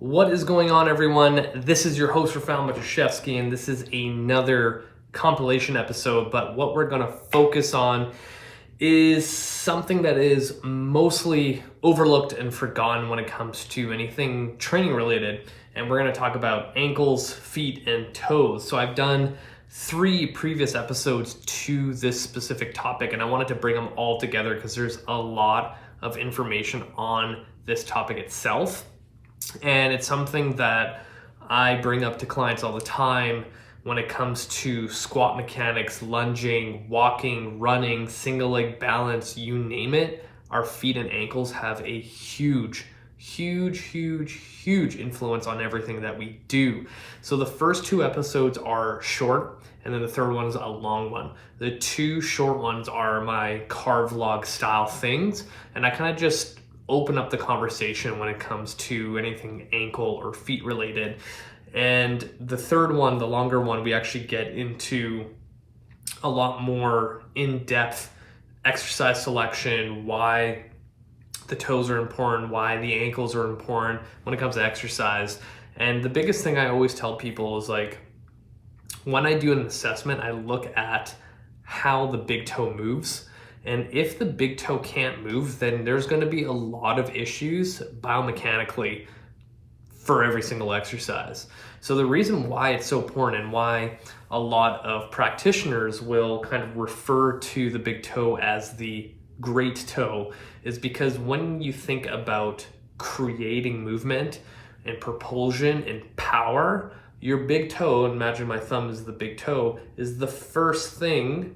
What is going on, everyone? This is your host, Rafal Matuszewski, and this is another compilation episode, but what we're going to focus on is something that is mostly overlooked and forgotten when it comes to anything training related, and we're going to talk about ankles, feet, and toes. So I've done 3 previous episodes to this specific topic, and I wanted to bring them all together because there's a lot of information on this topic itself. And it's something that I bring up to clients all the time when it comes to squat mechanics, lunging, walking, running, single leg balance, you name it. Our feet and ankles have a huge influence on everything that we do. So the first 2 episodes are short, and then the third one is a long one. The 2 short ones are my car vlog style things, and I kind of just open up the conversation when it comes to anything ankle or feet related. And the third one, the longer one, we actually get into a lot more in-depth exercise selection, why the toes are important, why the ankles are important when it comes to exercise. And the biggest thing I always tell people is, like, when I do an assessment, I look at how the big toe moves. And if the big toe can't move, then there's going to be a lot of issues biomechanically for every single exercise. So the reason why it's so important and why a lot of practitioners will kind of refer to the big toe as the great toe is because when you think about creating movement and propulsion and power, your big toe, imagine my thumb is the big toe, is the first thing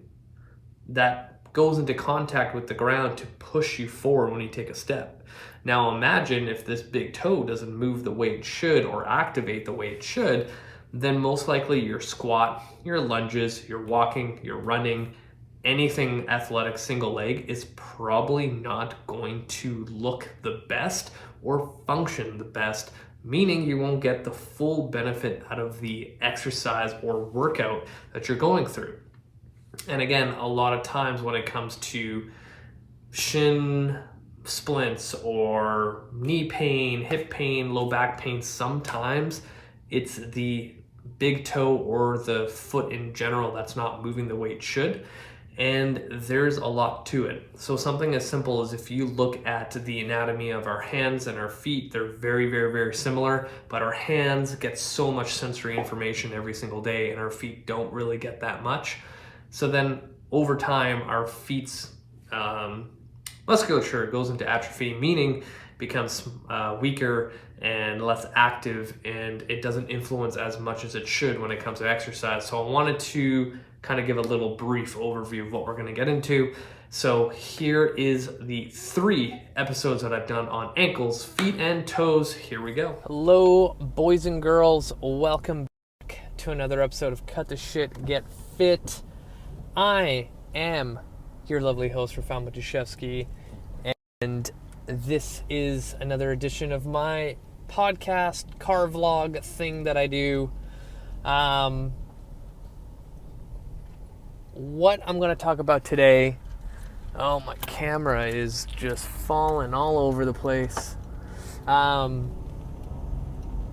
that goes into contact with the ground to push you forward when you take a step. Now imagine if this big toe doesn't move the way it should or activate the way it should, then most likely your squat, your lunges, your walking, your running, anything athletic single leg is probably not going to look the best or function the best, meaning you won't get the full benefit out of the exercise or workout that you're going through. And again, a lot of times when it comes to shin splints or knee pain, hip pain, low back pain, sometimes it's the big toe or the foot in general that's not moving the way it should. And there's a lot to it. So something as simple as if you look at the anatomy of our hands and our feet, they're very similar, but our hands get so much sensory information every single day and our feet don't really get that much. So then over time, our feet's musculature goes into atrophy, meaning becomes weaker and less active, and it doesn't influence as much as it should when it comes to exercise. So I wanted to kind of give a little brief overview of what we're going to get into. So here is the 3 episodes that I've done on ankles, feet, and toes. Here we go. Hello, boys and girls. Welcome back to another episode of Cut the Shit, Get Fit. I am your lovely host, Rafal Matuszewski, and this is another edition of my podcast, car vlog thing that I do. What I'm going to talk about today, oh, my camera is just falling all over the place,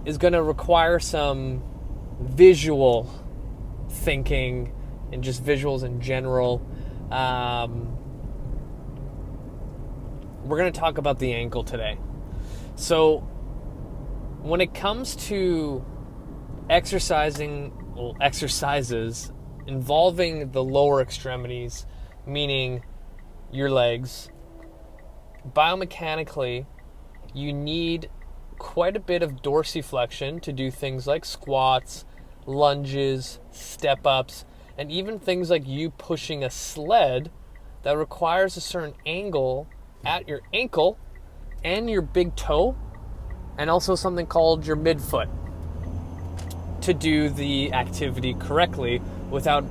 is going to require some visual thinking and just visuals in general. We're going to talk about the ankle today. So when it comes to exercises involving the lower extremities, meaning your legs, biomechanically, you need quite a bit of dorsiflexion to do things like squats, lunges, step-ups, and even things like you pushing a sled that requires a certain angle at your ankle and your big toe, and also something called your midfoot, to do the activity correctly without,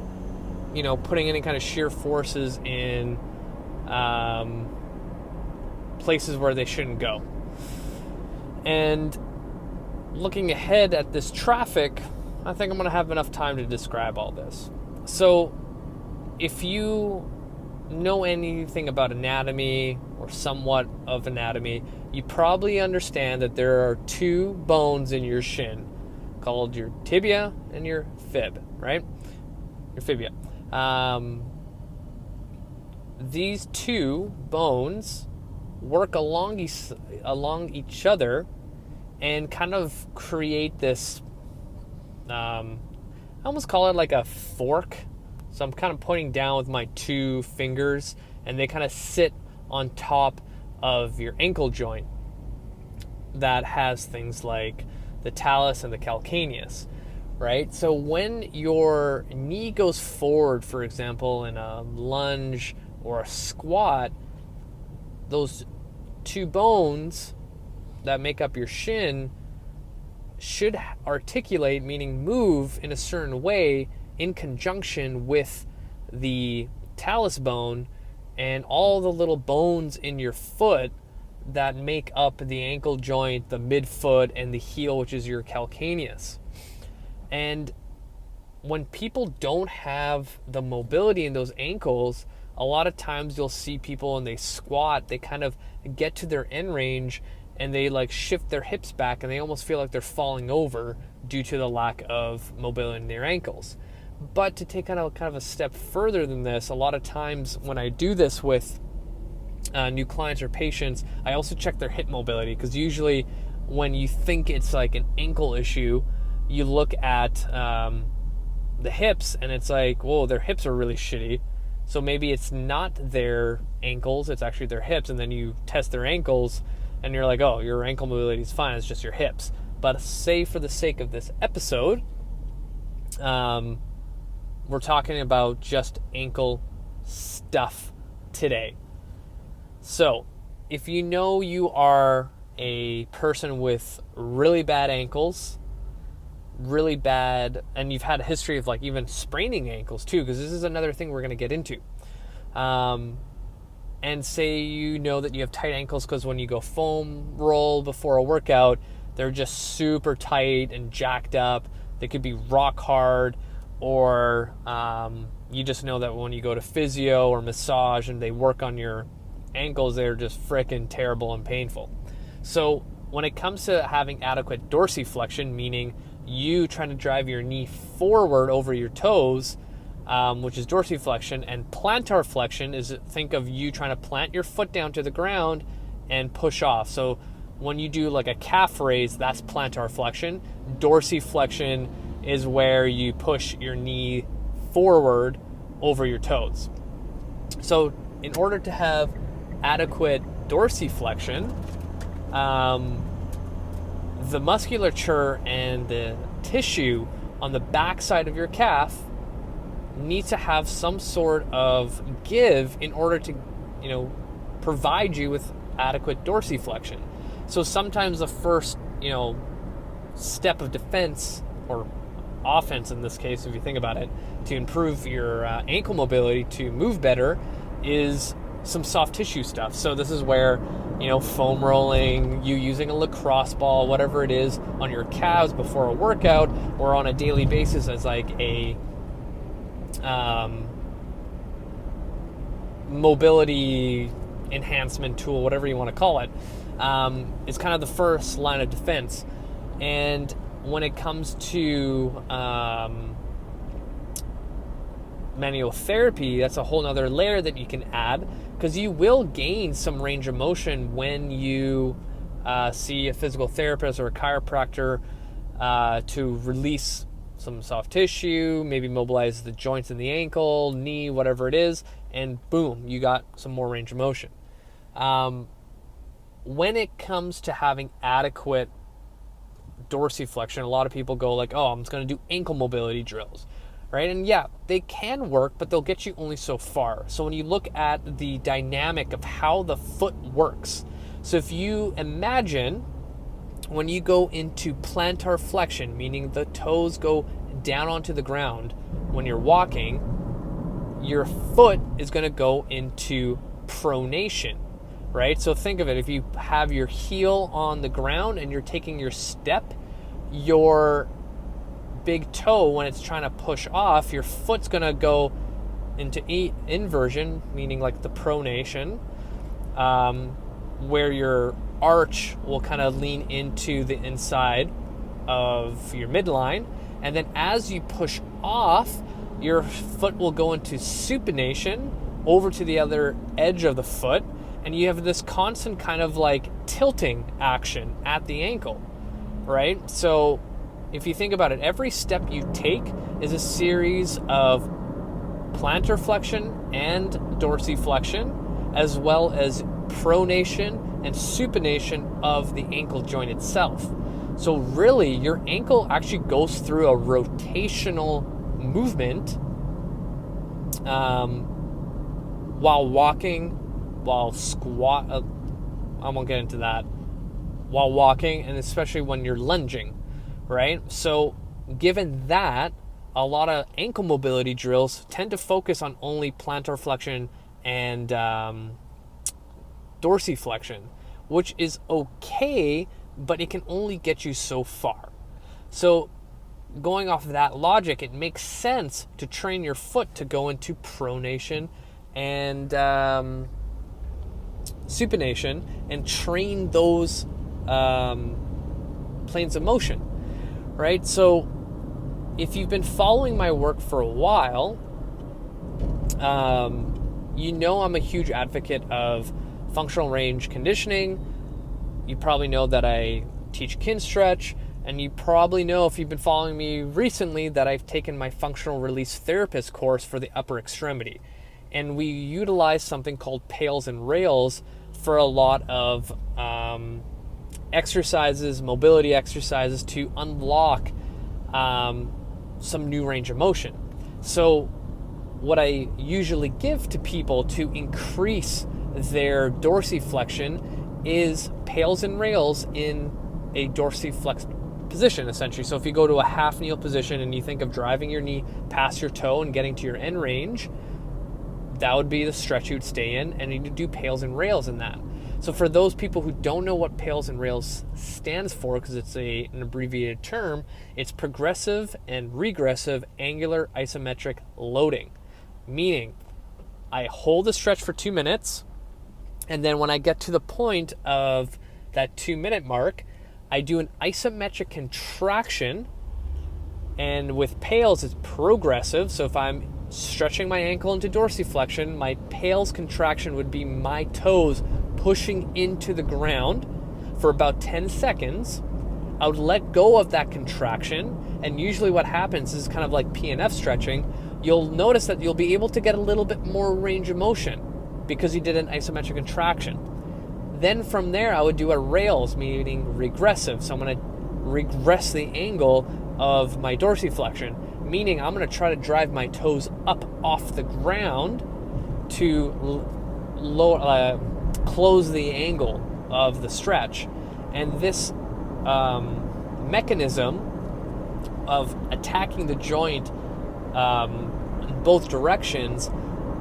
putting any kind of shear forces in places where they shouldn't go. And looking ahead at this traffic, I think I'm going to have enough time to describe all this. So if you know anything about anatomy or somewhat of anatomy, you probably understand that there are two bones in your shin called your tibia and your fib, right? Your fibia. These two bones work along each other and kind of create this, I almost call it like a fork. So I'm kind of pointing down with my two fingers, and they kind of sit on top of your ankle joint that has things like the talus and the calcaneus, right? So when your knee goes forward, for example, in a lunge or a squat, those two bones that make up your shin should articulate, meaning move in a certain way in conjunction with the talus bone and all the little bones in your foot that make up the ankle joint, the midfoot, and the heel, which is your calcaneus. And when people don't have the mobility in those ankles, a lot of times you'll see people when they squat, they kind of get to their end range and they like shift their hips back and they almost feel like they're falling over due to the lack of mobility in their ankles. But to take kind of a step further than this, a lot of times when I do this with new clients or patients, I also check their hip mobility, because usually when you think it's like an ankle issue, you look at the hips and it's like, whoa, their hips are really shitty. So maybe it's not their ankles, it's actually their hips, and then you test their ankles and you're like, oh, your ankle mobility is fine, it's just your hips. But say for the sake of this episode, we're talking about just ankle stuff today. So if you know you are a person with really bad ankles, really bad, and you've had a history of like even spraining ankles too, because this is another thing we're going to get into, and say you know that you have tight ankles because when you go foam roll before a workout, they're just super tight and jacked up. They could be rock hard, or you just know that when you go to physio or massage and they work on your ankles, they're just freaking terrible and painful. So when it comes to having adequate dorsiflexion, meaning you trying to drive your knee forward over your toes, which is dorsiflexion, and plantar flexion is, think of you trying to plant your foot down to the ground and push off. So when you do like a calf raise, that's plantar flexion. Dorsiflexion is where you push your knee forward over your toes. So in order to have adequate dorsiflexion, the musculature and the tissue on the backside of your calf needs to have some sort of give in order to, provide you with adequate dorsiflexion. So sometimes the first, step of defense, or offense in this case, if you think about it, to improve your ankle mobility to move better is some soft tissue stuff. So this is where, foam rolling, you using a lacrosse ball, whatever it is, on your calves before a workout or on a daily basis as like a mobility enhancement tool, whatever you want to call it, is kind of the first line of defense. And when it comes to manual therapy, that's a whole nother layer that you can add, because you will gain some range of motion when you see a physical therapist or a chiropractor to release some soft tissue, maybe mobilize the joints in the ankle, knee, whatever it is, and boom, you got some more range of motion. When it comes to having adequate dorsiflexion, a lot of people go like, oh, I'm just going to do ankle mobility drills, right? And yeah, they can work, but they'll get you only so far. So when you look at the dynamic of how the foot works, so if you imagine when you go into plantar flexion, meaning the toes go down onto the ground when you're walking, your foot is going to go into pronation, right? So think of it, if you have your heel on the ground and you're taking your step, your big toe, when it's trying to push off, your foot's going to go into inversion, meaning like the pronation, where your arch will kind of lean into the inside of your midline. And then as you push off, your foot will go into supination over to the other edge of the foot. And you have this constant kind of like tilting action at the ankle, right? So if you think about it, every step you take is a series of plantar flexion and dorsiflexion, as well as pronation and supination of the ankle joint itself. So really, your ankle actually goes through a rotational movement while walking, while I won't get into that, while walking, and especially when you're lunging, right? So given that, a lot of ankle mobility drills tend to focus on only plantar flexion and dorsiflexion, which is okay, but it can only get you so far. So going off of that logic, it makes sense to train your foot to go into pronation and supination and train those planes of motion, right? So if you've been following my work for a while, you know I'm a huge advocate of functional range conditioning. You probably know that I teach Kinstretch, and you probably know, if you've been following me recently, that I've taken my functional release therapist course for the upper extremity. And we utilize something called pails and rails for a lot of exercises, mobility exercises, to unlock some new range of motion. So what I usually give to people to increase their dorsiflexion is pails and rails in a dorsiflexed position, essentially. So if you go to a half kneel position and you think of driving your knee past your toe and getting to your end range, that would be the stretch you'd stay in, and you need to do pails and rails in that. So for those people who don't know what pails and rails stands for, because it's an abbreviated term, it's progressive and regressive angular isometric loading. Meaning, I hold the stretch for 2 minutes, and then when I get to the point of that 2-minute mark, I do an isometric contraction, and with pails it's progressive. So if I'm stretching my ankle into dorsiflexion, my pails contraction would be my toes pushing into the ground for about 10 seconds. I would let go of that contraction, and usually what happens is kind of like PNF stretching. You'll notice that you'll be able to get a little bit more range of motion because you did an isometric contraction. Then from there, I would do a rails, meaning regressive. So I'm going to regress the angle of my dorsiflexion, meaning I'm going to try to drive my toes up off the ground to close the angle of the stretch. And this mechanism of attacking the joint in both directions,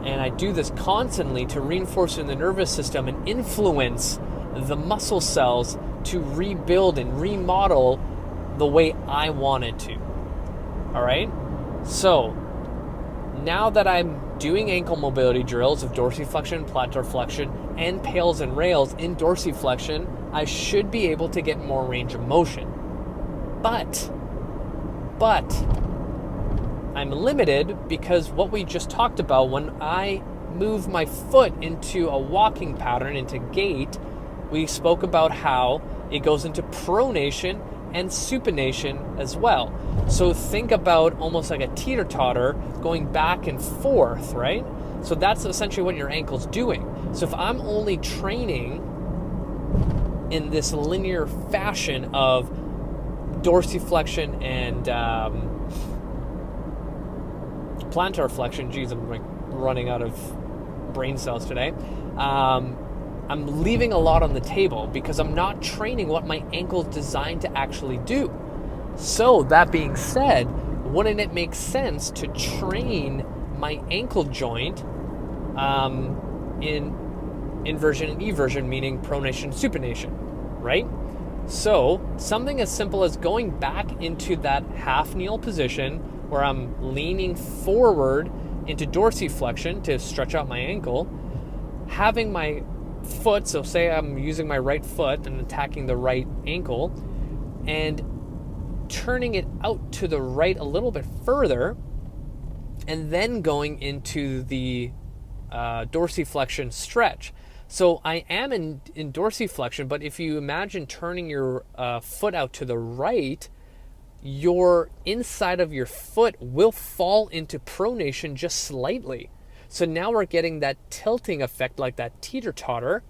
and I do this constantly to reinforce in the nervous system and influence the muscle cells to rebuild and remodel the way I want it to. All right? So now that I'm doing ankle mobility drills of dorsiflexion, plantar flexion, and pails and rails in dorsiflexion, I should be able to get more range of motion. But I'm limited because what we just talked about, when I move my foot into a walking pattern, into gait, we spoke about how it goes into pronation and supination as well. So think about almost like a teeter-totter going back and forth, right? So that's essentially what your ankle's doing. So if I'm only training in this linear fashion of dorsiflexion and plantar flexion, geez, I'm like running out of brain cells today. I'm leaving a lot on the table because I'm not training what my ankle's designed to actually do. So that being said, wouldn't it make sense to train my ankle joint in inversion and eversion, meaning pronation, supination, right? So something as simple as going back into that half kneel position where I'm leaning forward into dorsiflexion to stretch out my ankle, having my foot, so say I'm using my right foot and attacking the right ankle, and turning it out to the right a little bit further, and then going into the dorsiflexion stretch. So I am in dorsiflexion, but if you imagine turning your foot out to the right, your inside of your foot will fall into pronation just slightly. So now we're getting that tilting effect, like that teeter-totter,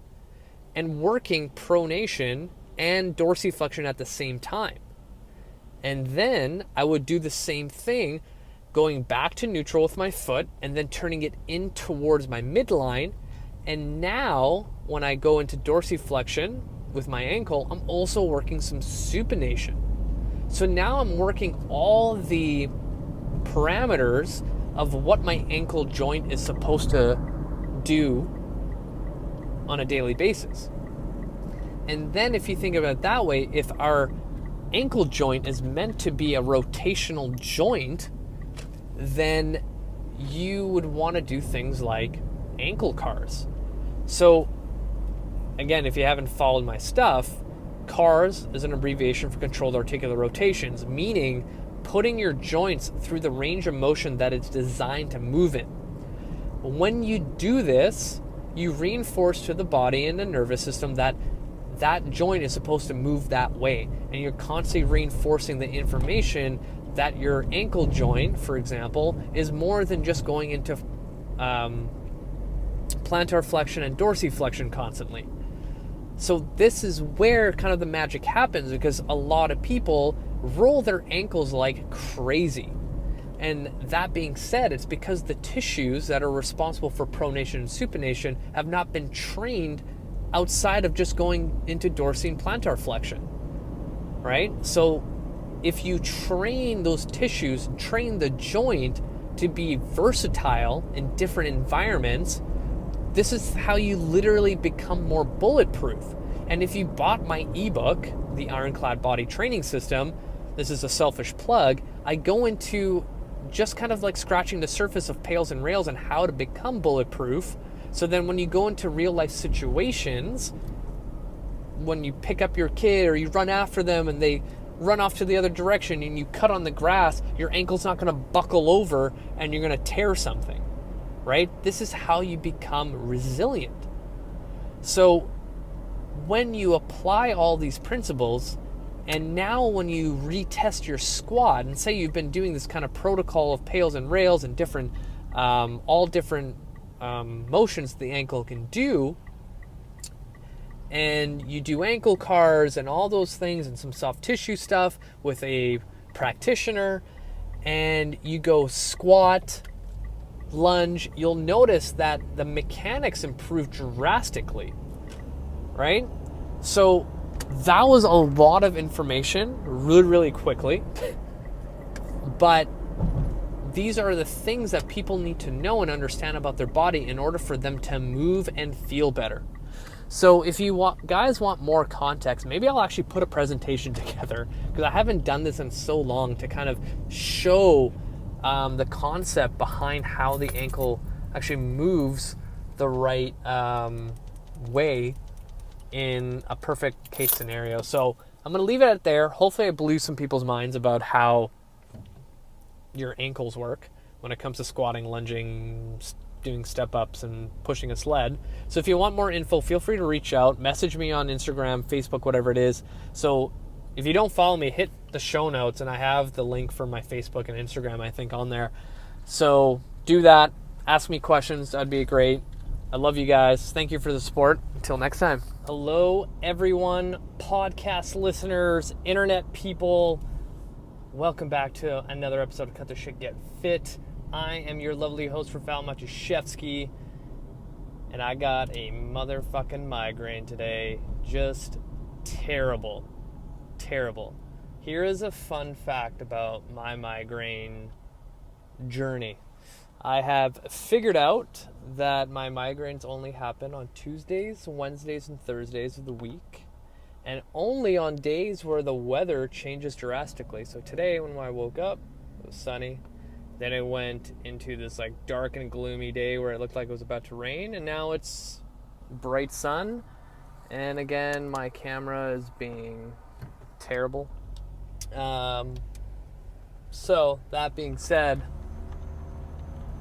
and working pronation and dorsiflexion at the same time. And then I would do the same thing, going back to neutral with my foot and then turning it in towards my midline. And now when I go into dorsiflexion with my ankle, I'm also working some supination. So now I'm working all the parameters of what my ankle joint is supposed to do on a daily basis. And then if you think about it that way, if our ankle joint is meant to be a rotational joint, then you would want to do things like ankle cars. So again, if you haven't followed my stuff, CARS is an abbreviation for controlled articular rotations, meaning putting your joints through the range of motion that it's designed to move in. When you do this, you reinforce to the body and the nervous system that that joint is supposed to move that way, and you're constantly reinforcing the information that your ankle joint, for example, is more than just going into plantar flexion and dorsiflexion constantly. So this is where kind of the magic happens, because a lot of people roll their ankles like crazy. And that being said, it's because the tissues that are responsible for pronation and supination have not been trained outside of just going into dorsi and plantar flexion, right? So if you train those tissues, train the joint to be versatile in different environments, this is how you literally become more bulletproof. And if you bought my ebook, The Ironclad Body Training System, this is a selfish plug, I go into just kind of like scratching the surface of pails and rails and how to become bulletproof. So then when you go into real life situations, when you pick up your kid or you run after them and they run off to the other direction and you cut on the grass, your ankle's not going to buckle over and you're going to tear something, right? This is how you become resilient. So when you apply all these principles, and now when you retest your squat, and say you've been doing this kind of protocol of pails and rails and different, all different motions the ankle can do, and you do ankle cars and all those things and some soft tissue stuff with a practitioner, and you go squat, lunge, you'll notice that the mechanics improve drastically, right? So that was a lot of information really, really quickly, but these are the things that people need to know and understand about their body in order for them to move and feel better. So if you guys want more context, maybe I'll actually put a presentation together, because I haven't done this in so long, to kind of show the concept behind how the ankle actually moves the right way in a perfect case scenario. So I'm going to leave it at there. Hopefully I blew some people's minds about how your ankles work when it comes to squatting, lunging, doing step-ups, and pushing a sled. So if you want more info, feel free to reach out. Message me on Instagram, Facebook, whatever it is. So if you don't follow me, hit the show notes, and I have the link for my Facebook and Instagram, I think, on there. So do that. Ask me questions. That'd be great. I love you guys. Thank you for the support. Until next time. Hello, everyone, podcast listeners, internet people. Welcome back to another episode of Cut the Shit, Get Fit. I am your lovely host, Rafal Matuszewski, and I got a motherfucking migraine today. Just terrible. Terrible. Here is a fun fact about my migraine journey. I have figured out that my migraines only happen on Tuesdays, Wednesdays, and Thursdays of the week, and only on days where the weather changes drastically. So today, when I woke up, it was sunny. Then it went into this like dark and gloomy day where it looked like it was about to rain, and now it's bright sun. And again, my camera is being terrible. So, that being said,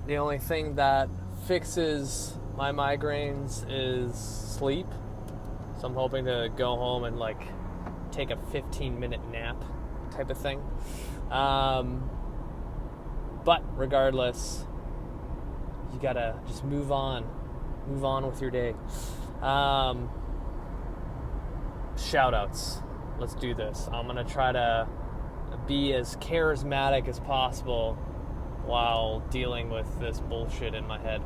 the only thing that fixes my migraines is sleep. So I'm hoping to go home and like take a 15-minute nap type of thing. But regardless, you gotta just move on with your day. Shout outs. Let's do this. I'm gonna try to be as charismatic as possible while dealing with this bullshit in my head.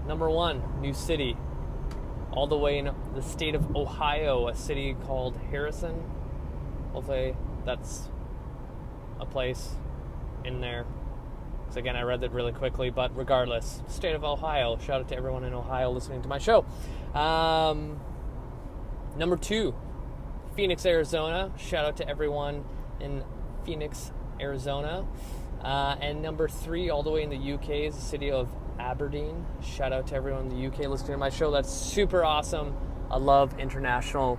Number one, new city. All the way in the state of Ohio, a city called Harrison. Hopefully that's a place in there. Because again, I read that really quickly, but regardless, state of Ohio. Shout out to everyone in Ohio listening to my show. Number two, Phoenix, Arizona. Shout out to everyone in Phoenix, Arizona. And number three, all the way in the UK, is the city of Aberdeen. Shout out to everyone in the UK listening to my show. That's super awesome. I love international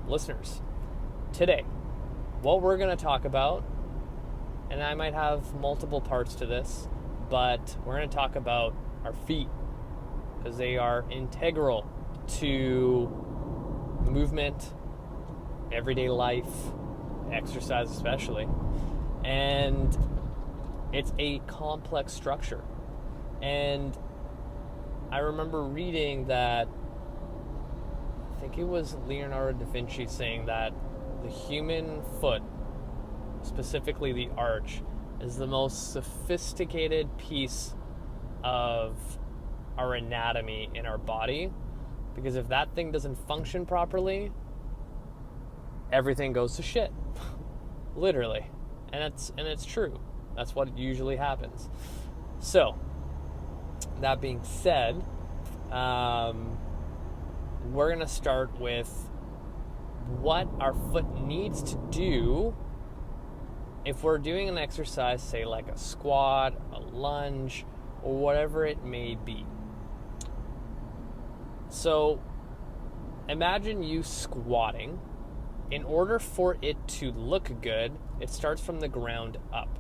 listeners. Today, what we're going to talk about, and I might have multiple parts to this, but we're going to talk about our feet because they are integral to movement, everyday life, exercise especially. And it's a complex structure. And I remember reading that, I think it was Leonardo da Vinci saying that the human foot, specifically the arch, is the most sophisticated piece of our anatomy in our body. Because if that thing doesn't function properly, everything goes to shit. Literally. And it's true. That's what usually happens. So, that being said, we're going to start with what our foot needs to do if we're doing an exercise, say like a squat, a lunge, or whatever it may be. So, imagine you squatting. In order for it to look good, it starts from the ground up.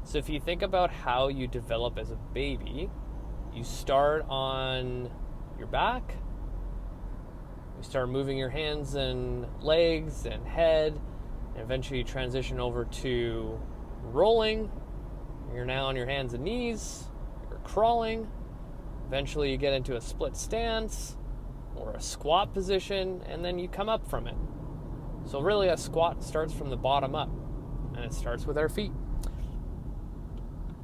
So if you think about how you develop as a baby, you start on your back, you start moving your hands and legs and head, and eventually you transition over to rolling. You're now on your hands and knees, you're crawling. Eventually you get into a split stance or a squat position, and then you come up from it. So really a squat starts from the bottom up, and it starts with our feet.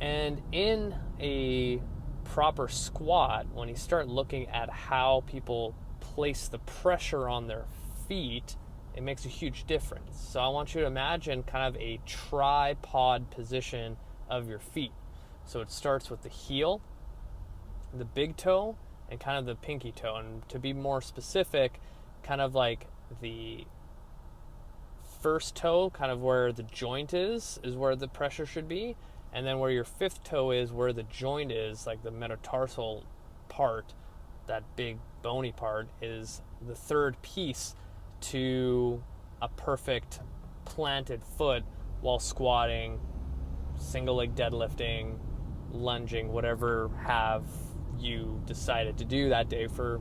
And in a proper squat, when you start looking at how people place the pressure on their feet, it makes a huge difference. So I want you to imagine kind of a tripod position of your feet. So it starts with the heel, the big toe, and kind of the pinky toe. And to be more specific, kind of like the first toe, kind of where the joint is where the pressure should be. And then where your fifth toe is, where the joint is, like the metatarsal part, that big bony part, is the third piece to a perfect planted foot while squatting, single leg deadlifting, lunging, whatever have you decided to do that day for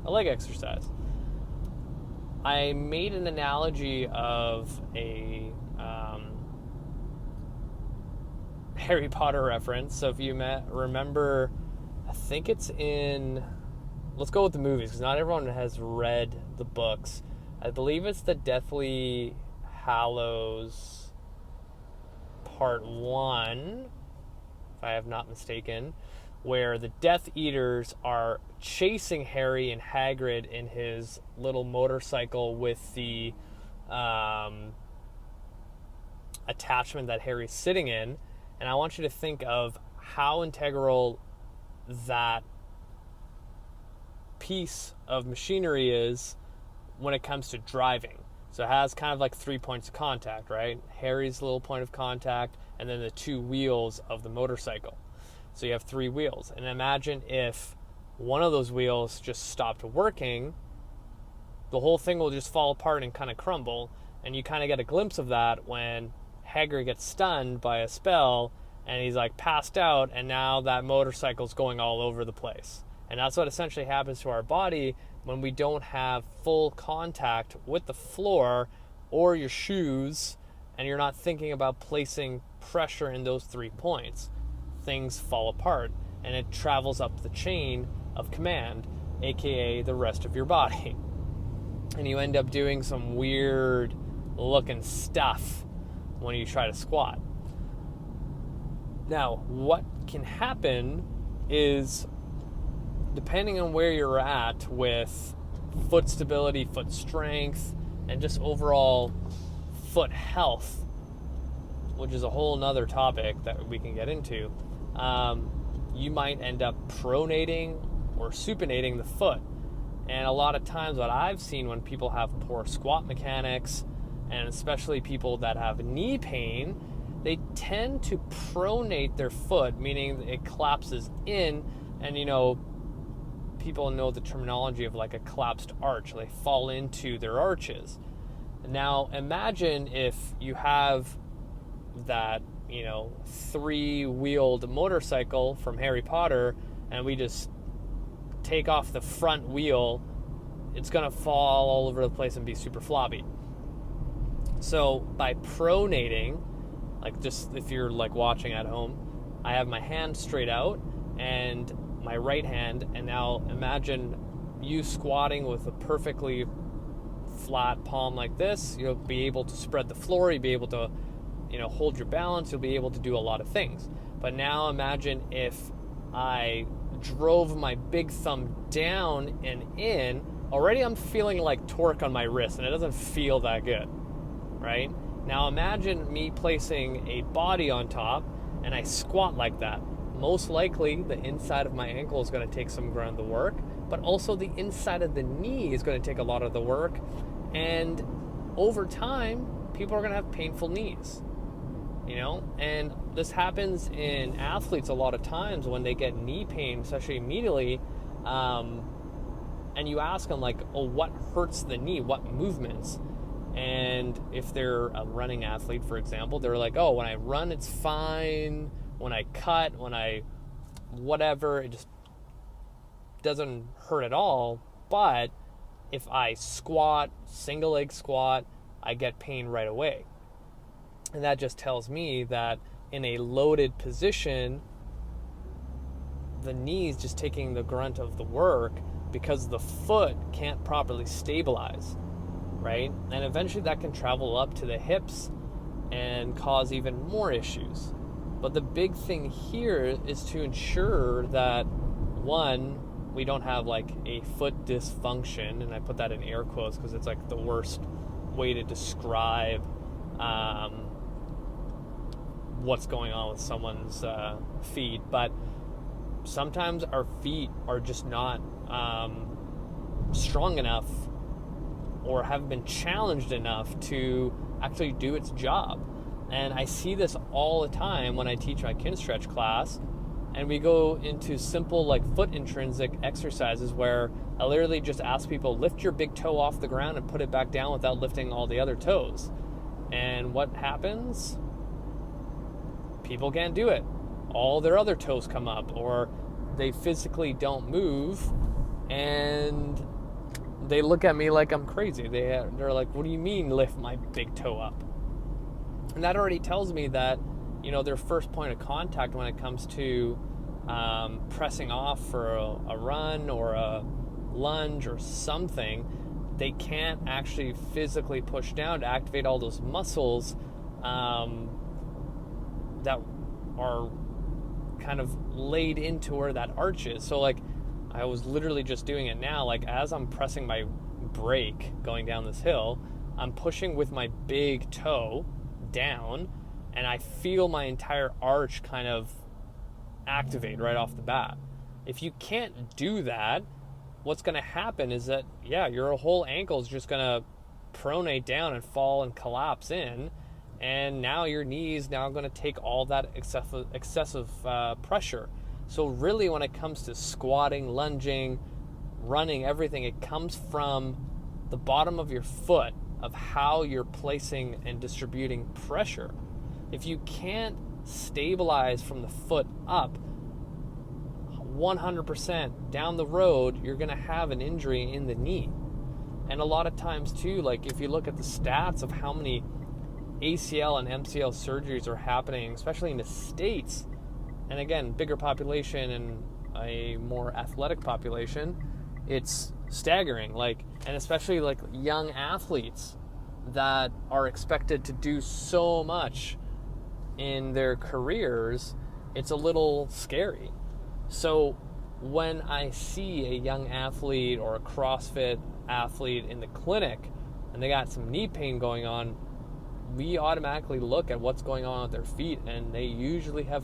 a leg exercise. I made an analogy of a Harry Potter reference. So if you remember, I think it's in, let's go with the movies because not everyone has read the books. I believe it's the Deathly Hallows Part 1, if I have not mistaken, where the Death Eaters are chasing Harry and Hagrid in his little motorcycle with the attachment that Harry's sitting in. And I want you to think of how integral that piece of machinery is when it comes to driving. So it has kind of like 3 points of contact, right? Harry's little point of contact, and then the two wheels of the motorcycle. So you have three wheels. And imagine if one of those wheels just stopped working, the whole thing will just fall apart and kind of crumble. And you kind of get a glimpse of that when Hager gets stunned by a spell and he's like passed out, and now that motorcycle's going all over the place. And that's what essentially happens to our body when we don't have full contact with the floor or your shoes, and you're not thinking about placing pressure in those 3 points. Things fall apart, and it travels up the chain of command, aka the rest of your body. And you end up doing some weird looking stuff when you try to squat. Now, what can happen is, depending on where you're at with foot stability, foot strength, and just overall foot health, which is a whole nother topic that we can get into, you might end up pronating or supinating the foot. And a lot of times what I've seen when people have poor squat mechanics, and especially people that have knee pain, they tend to pronate their foot, meaning it collapses in, and people know the terminology of like a collapsed arch. They fall into their arches. Now imagine if you have that, 3-wheeled motorcycle from Harry Potter, and we just take off the front wheel, it's gonna fall all over the place and be super floppy. So by pronating, like just if you're like watching at home, I have my hand straight out and my right hand, and now imagine you squatting with a perfectly flat palm like this. You'll be able to spread the floor, you'll be able to hold your balance, you'll be able to do a lot of things. But now imagine if I drove my big thumb down and in. Already I'm feeling like torque on my wrist, and it doesn't feel that good, right? Now imagine me placing a body on top and I squat like that. Most likely the inside of my ankle is going to take some of the work, but also the inside of the knee is going to take a lot of the work. And over time, people are going to have painful knees, and this happens in athletes a lot of times when they get knee pain, especially immediately. And you ask them like, oh, what hurts the knee? What movements? And if they're a running athlete, for example, they're like, oh, when I run, it's fine. When I cut, when I whatever, it just doesn't hurt at all. But if I squat, single leg squat, I get pain right away. And that just tells me that in a loaded position, the knee is just taking the grunt of the work because the foot can't properly stabilize, right? And eventually that can travel up to the hips and cause even more issues. But the big thing here is to ensure that, one, we don't have like a foot dysfunction, and I put that in air quotes because it's like the worst way to describe what's going on with someone's feet. But sometimes our feet are just not strong enough or haven't been challenged enough to actually do its job. And I see this all the time when I teach my Kinstretch class, and we go into simple like foot intrinsic exercises where I literally just ask people, lift your big toe off the ground and put it back down without lifting all the other toes. And what happens? People can't do it. All their other toes come up, or they physically don't move, and they look at me like I'm crazy. They're like, what do you mean lift my big toe up? And that already tells me that, their first point of contact when it comes to pressing off for a run or a lunge or something, they can't actually physically push down to activate all those muscles that are kind of laid into where that arch is. So like, I was literally just doing it now, like as I'm pressing my brake going down this hill, I'm pushing with my big toe down, and I feel my entire arch kind of activate right off the bat. If you can't do that, what's going to happen is that, your whole ankle is just going to pronate down and fall and collapse in, and now your knee is now going to take all that excessive pressure. So really, when it comes to squatting, lunging, running, everything, it comes from the bottom of your foot, of how you're placing and distributing pressure. If you can't stabilize from the foot up 100% down the road, you're going to have an injury in the knee. And a lot of times too, like if you look at the stats of how many ACL and MCL surgeries are happening, especially in the States, and again, bigger population and a more athletic population, it's staggering. Like, and especially like young athletes that are expected to do so much in their careers, it's a little scary. So when I see a young athlete or a CrossFit athlete in the clinic and they got some knee pain going on, we automatically look at what's going on with their feet, and they usually have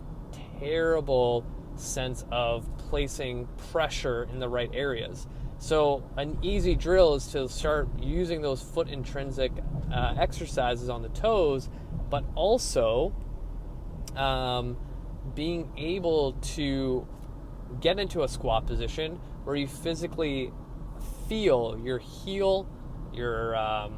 terrible sense of placing pressure in the right areas. So an easy drill is to start using those foot intrinsic exercises on the toes, but also being able to get into a squat position where you physically feel your heel, your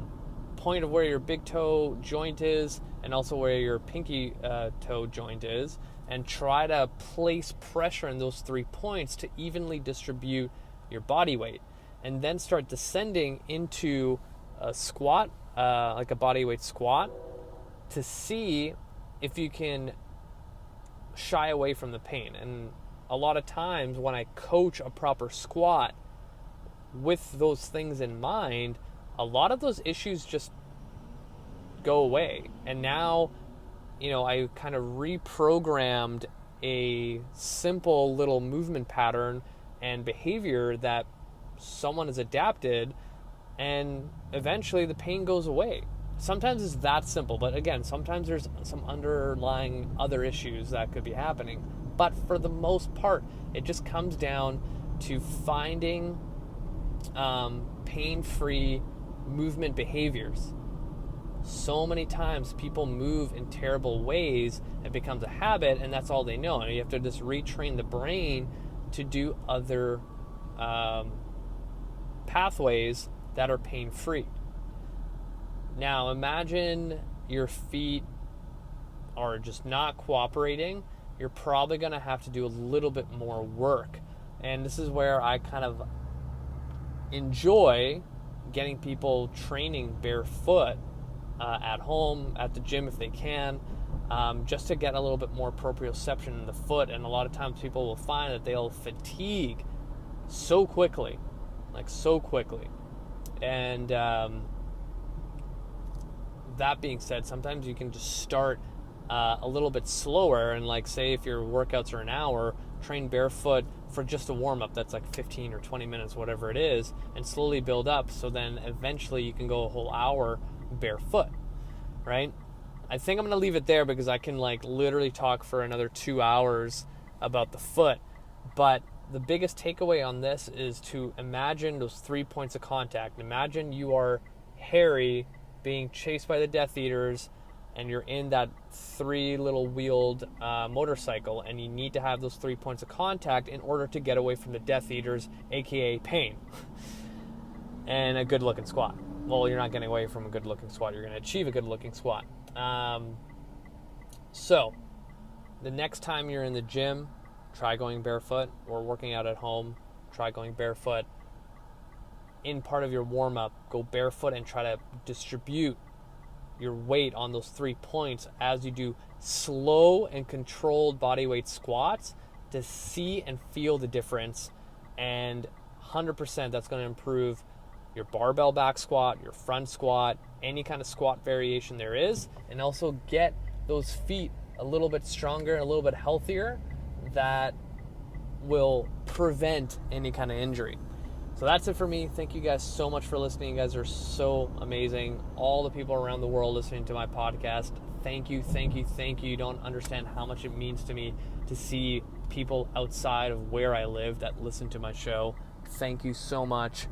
point of where your big toe joint is, and also where your pinky toe joint is, and try to place pressure in those 3 points to evenly distribute your body weight, and then start descending into a squat, like a body weight squat, to see if you can shy away from the pain. And a lot of times when I coach a proper squat with those things in mind, a lot of those issues just go away. And now, I kind of reprogrammed a simple little movement pattern and behavior that someone has adapted, and eventually the pain goes away. Sometimes it's that simple, but again, sometimes there's some underlying other issues that could be happening. But for the most part, it just comes down to finding pain-free movement behaviors. So many times people move in terrible ways, it becomes a habit, and that's all they know. And you have to just retrain the brain to do other pathways that are pain-free. Now imagine your feet are just not cooperating. You're probably going to have to do a little bit more work. And this is where I kind of enjoy getting people training barefoot at home, at the gym if they can, just to get a little bit more proprioception in the foot. And a lot of times people will find that they'll fatigue so quickly. And that being said, sometimes you can just start a little bit slower, and like say if your workouts are an hour, train barefoot for just a warm-up that's like 15 or 20 minutes, whatever it is, and slowly build up, so then eventually you can go a whole hour barefoot, right? I think I'm going to leave it there because I can like literally talk for another 2 hours about the foot. But the biggest takeaway on this is to imagine those 3 points of contact. Imagine you are Harry being chased by the Death Eaters, and you're in that 3 little wheeled motorcycle, and you need to have those 3 points of contact in order to get away from the Death Eaters, aka pain, and a good looking squat. Well, you're not getting away from a good looking squat, you're going to achieve a good looking squat. So the next time you're in the gym, try going barefoot, or working out at home, try going barefoot. In part of your warm-up, go barefoot and try to distribute your weight on those 3 points as you do slow and controlled body weight squats to see and feel the difference. And 100% that's going to improve your barbell back squat, your front squat, any kind of squat variation there is, and also get those feet a little bit stronger and a little bit healthier that will prevent any kind of injury. So that's it for me. Thank you guys so much for listening. You guys are so amazing. All the people around the world listening to my podcast, thank you. You don't understand how much it means to me to see people outside of where I live that listen to my show. Thank you so much.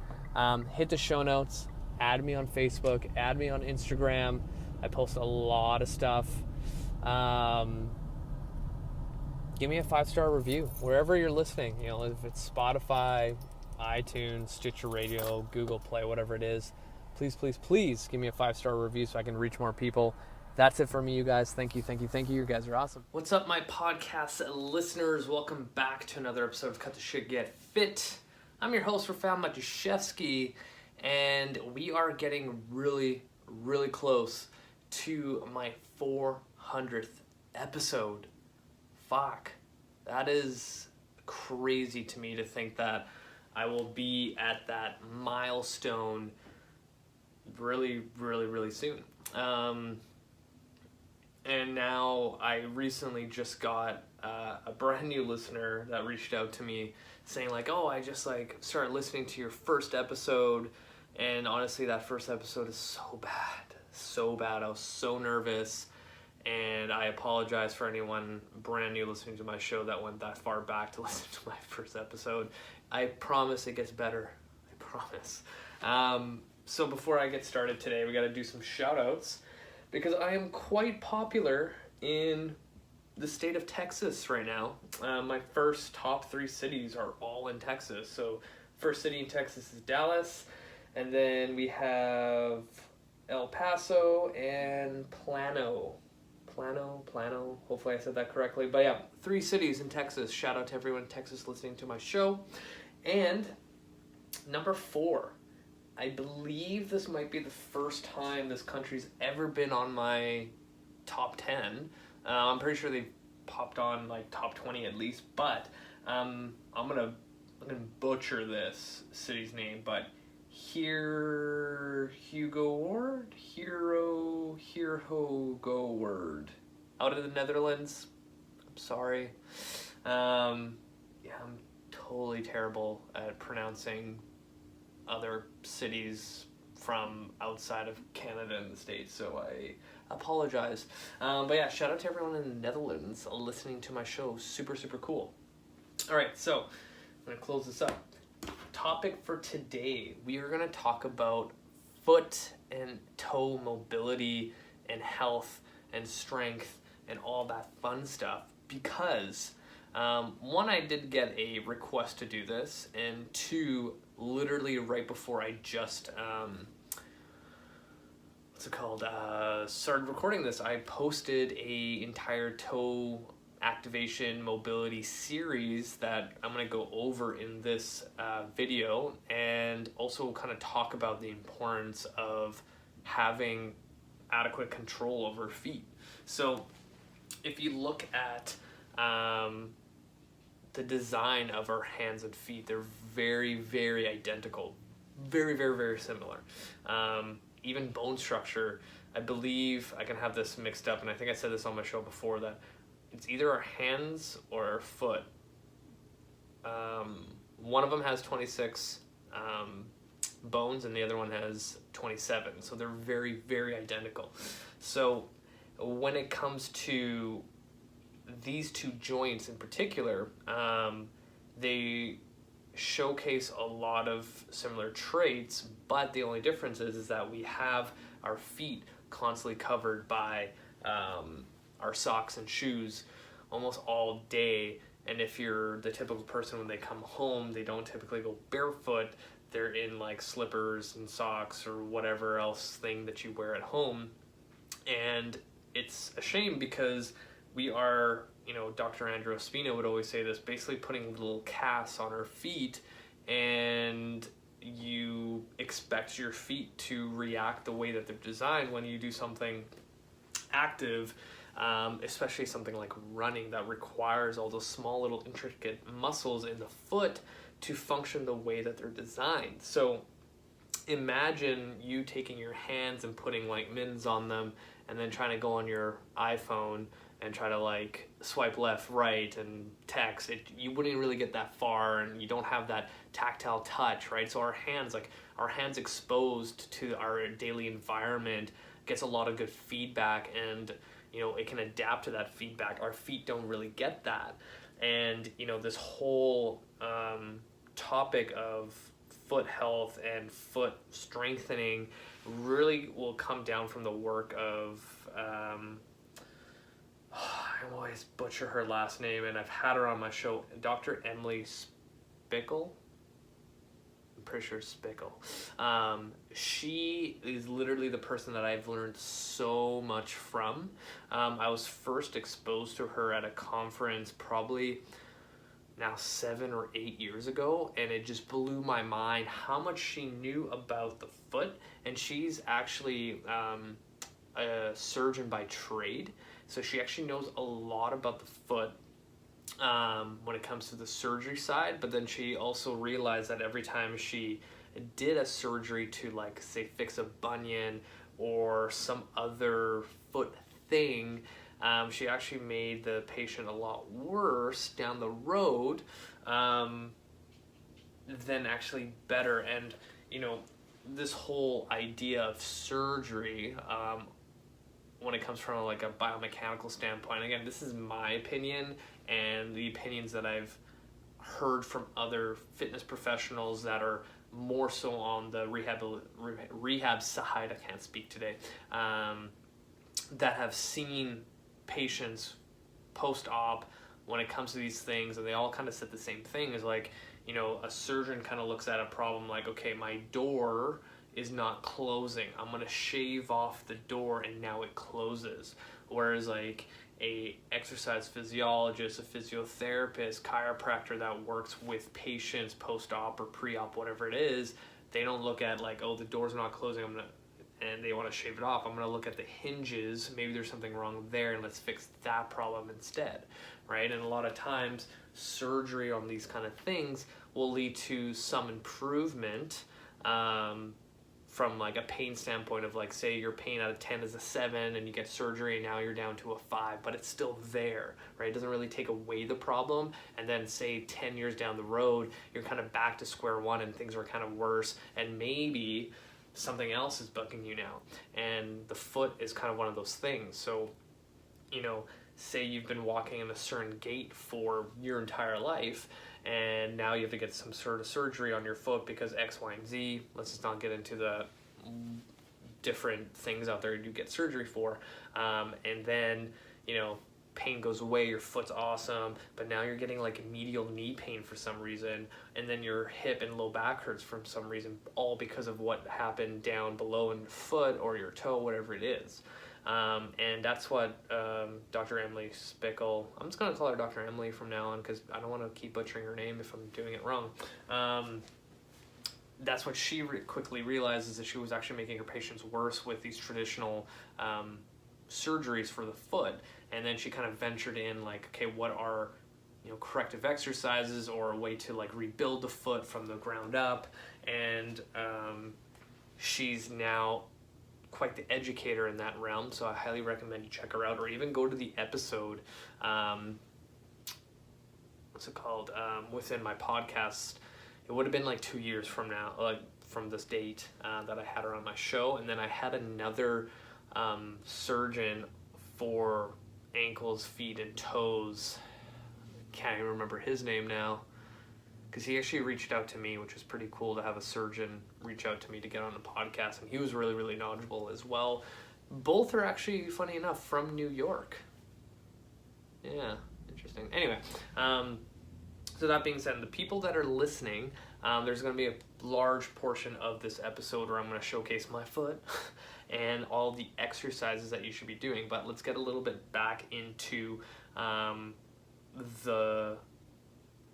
Hit the show notes. Add me on Facebook. Add me on Instagram. I post a lot of stuff. give me a 5-star review wherever you're listening. You know, if it's Spotify, iTunes, Stitcher Radio, Google Play, whatever it is, please, please, please give me a 5-star review so I can reach more people. That's it for me, you guys. Thank you, thank you, thank you. You guys are awesome. What's up, my podcast listeners? Welcome back to another episode of Cut the Shit, Get Fit. I'm your host, Rafal Majaszewski, and we are getting really, really close to my 400th episode. Fuck. That is crazy to me to think that I will be at that milestone really, really, really soon. And now I recently just got a brand new listener that reached out to me saying like, oh, I just like started listening to your first episode, and honestly that first episode is so bad. I was so nervous, and I apologize for anyone brand new listening to my show that went that far back to listen to my first episode. I promise it gets better. I promise. So before I get started today, we got to do some shout outs, because I am quite popular in the state of Texas right now. My first top 3 cities are all in Texas. So first city in Texas is Dallas, and then we have El Paso and Plano. Hopefully I said that correctly. But yeah, 3 cities in Texas. Shout out to everyone in Texas listening to my show. And number 4. I believe this might be the first time this country's ever been on my top 10. I'm pretty sure they've popped on like top 20 at least, but I'm gonna butcher this city's name, but Hero Word out of the Netherlands. I'm sorry. I'm totally terrible at pronouncing other cities from outside of Canada and the States, so I apologize. But yeah, shout out to everyone in the Netherlands listening to my show. Super, super cool. Alright, so I'm going to close this up. Topic for today, we are going to talk about foot and toe mobility and health and strength and all that fun stuff, because one, I did get a request to do this, and 2, literally right before I just started recording this, I posted a entire toe activation mobility series that I'm going to go over in this video, and also kind of talk about the importance of having adequate control over feet. So if you look at the design of our hands and feet, they're very, very identical. Very, very, very similar. Even bone structure, I believe, I can have this mixed up, and I think I said this on my show before, that it's either our hands or our foot. One of them has 26 bones, and the other one has 27. So they're very, very identical. So when it comes to these 2 joints in particular, they showcase a lot of similar traits, but the only difference is that we have our feet constantly covered by our socks and shoes almost all day. And if you're the typical person, when they come home, they don't typically go barefoot. They're in like slippers and socks or whatever else thing that you wear at home. And it's a shame, because we are, Dr. Andrew Espino would always say this, basically putting little casts on our feet, and you expect your feet to react the way that they're designed when you do something active, especially something like running that requires all those small little intricate muscles in the foot to function the way that they're designed. So imagine you taking your hands and putting like mittens on them, and then trying to go on your iPhone and try to like swipe left, right, and text. You wouldn't really get that far, and you don't have that tactile touch, right? So our hands exposed to our daily environment gets a lot of good feedback, and it can adapt to that feedback. Our feet don't really get that. And this whole topic of foot health and foot strengthening really will come down from the work of I I always butcher her last name, and I've had her on my show, Dr. Emily Spickle. I'm pretty sure Spickle. She is literally the person that I've learned so much from. I was first exposed to her at a conference probably now 7 or 8 years ago, and it just blew my mind how much she knew about the foot. And she's actually a surgeon by trade, so she actually knows a lot about the foot when it comes to the surgery side. But then she also realized that every time she did a surgery to, like, say, fix a bunion or some other foot thing, she actually made the patient a lot worse down the road than actually better. And this whole idea of surgery, when it comes from like a biomechanical standpoint, again, this is my opinion and the opinions that I've heard from other fitness professionals that are more so on the rehab side. I can't speak today. That have seen patients post-op when it comes to these things, and they all kind of said the same thing, is like, a surgeon kind of looks at a problem like, okay, my door is not closing, I'm going to shave off the door and now it closes. Whereas like a exercise physiologist, a physiotherapist, chiropractor that works with patients post-op or pre-op, whatever it is, they don't look at like, oh, the door's not closing, and they want to shave it off. I'm going to look at the hinges, maybe there's something wrong there, and let's fix that problem instead, right? And a lot of times surgery on these kind of things will lead to some improvement from like a pain standpoint of, like, say your pain out of 10 is a 7 and you get surgery and now you're down to a 5, but it's still there, right? It doesn't really take away the problem. And then say 10 years down the road, you're kind of back to square one and things are kind of worse, and maybe something else is bugging you now. And the foot is kind of one of those things. So, say you've been walking in a certain gait for your entire life, and now you have to get some sort of surgery on your foot because X, Y, and Z. Let's just not get into the different things out there you get surgery for. And then, pain goes away, your foot's awesome, but now you're getting like medial knee pain for some reason, and then your hip and low back hurts for some reason, all because of what happened down below in your foot or your toe, whatever it is. And that's what Dr. Emily Spickle, I'm just going to call her Dr. Emily from now on because I don't want to keep butchering her name if I'm doing it wrong. That's what she quickly realized, is that she was actually making her patients worse with these traditional surgeries for the foot. And then she kind of ventured in, like, okay, what are corrective exercises or a way to like rebuild the foot from the ground up. And she's now quite the educator in that realm, so I highly recommend you check her out, or even go to the episode, what's it called, within my podcast. It would have been like 2 years from now, like from this date, that I had her on my show. And then I had another surgeon for ankles, feet, and toes. Can't even remember his name now, because he actually reached out to me, which was pretty cool to have a surgeon reach out to me to get on the podcast, and he was really, really knowledgeable as well. Both are actually, funny enough, from New York. Yeah, interesting. Anyway, so that being said, the people that are listening, there's going to be a large portion of this episode where I'm going to showcase my foot and all the exercises that you should be doing. But let's get a little bit back into the